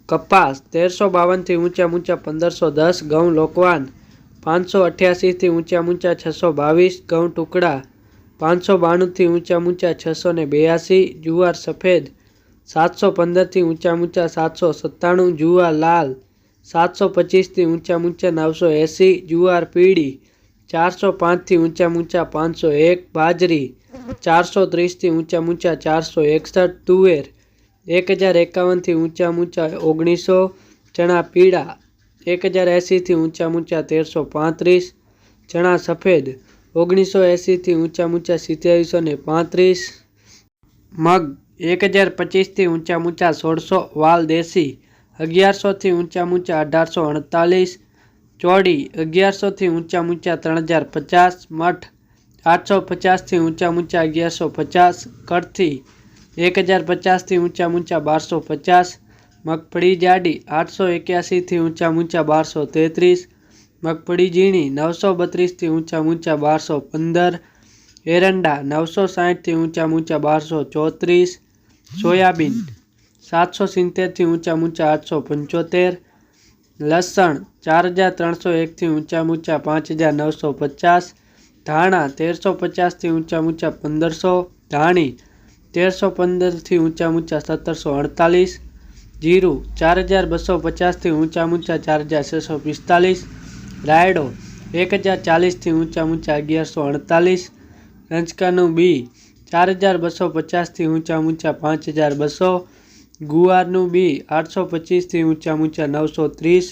कपास 1352 थी ऊंचा ऊंचा 1510। घऊं लोकवान 588 थी ऊंचा ऊंचा 622। घऊं टुकड़ा 592 थी ऊंचा ऊंचा 682। जुवार सफेद 715 थी ऊंचा ऊंचा 797। जुवार लाल 725 थी ऊंचा ऊंचा 980। जुवार पीड़ी 405 थी ऊंचा ऊंचा 501। बाजरी 430 थी ऊंचा ऊंचा 461। तुवेर 1051 थी ऊंचा ऊंचा 1900। चना पीड़ा 1080 थी ऊंचा ऊंचा 1335। चना सफेद 1980 थी ऊंचा ऊंचा 2735। मग 1025 थी ऊंचा ऊंचा 1600। वाल देसी 1100 थी ऊंचा ऊंचा 1848। चौड़ी 1100 थी ऊंचा ऊंचा 3050। मठ 850 थी ऊंचा ऊंचा 1150। कड़थी 1050 थी ऊंचा ऊंचा 1250। मगफड़ी जाडी 881 थी ऊंचा ऊंचा 1233। मगफड़ी झीणी 932 थी ऊंचा ऊंचा 1215। एरंडा 960 थी ऊंचा ऊंचा 1234। सोयाबीन 770 थी ऊंचा ऊंचा 875। लसण 4301 थी ऊंचा ऊंचा 5950। धाणा 1350 थी ऊंचा ऊंचा 1500। धाणी 1315 थी ऊंचा ऊंचा 1748। जीरु 4250 थी ऊंचा ऊंचा 4645। रायडो 1040 थी ऊंचा ऊंचा 1148। रंचकानु बी 4250 थी ऊंचा ऊंचा 5200। गुआरनु बी 825 थी ऊंचा ऊंचा 930।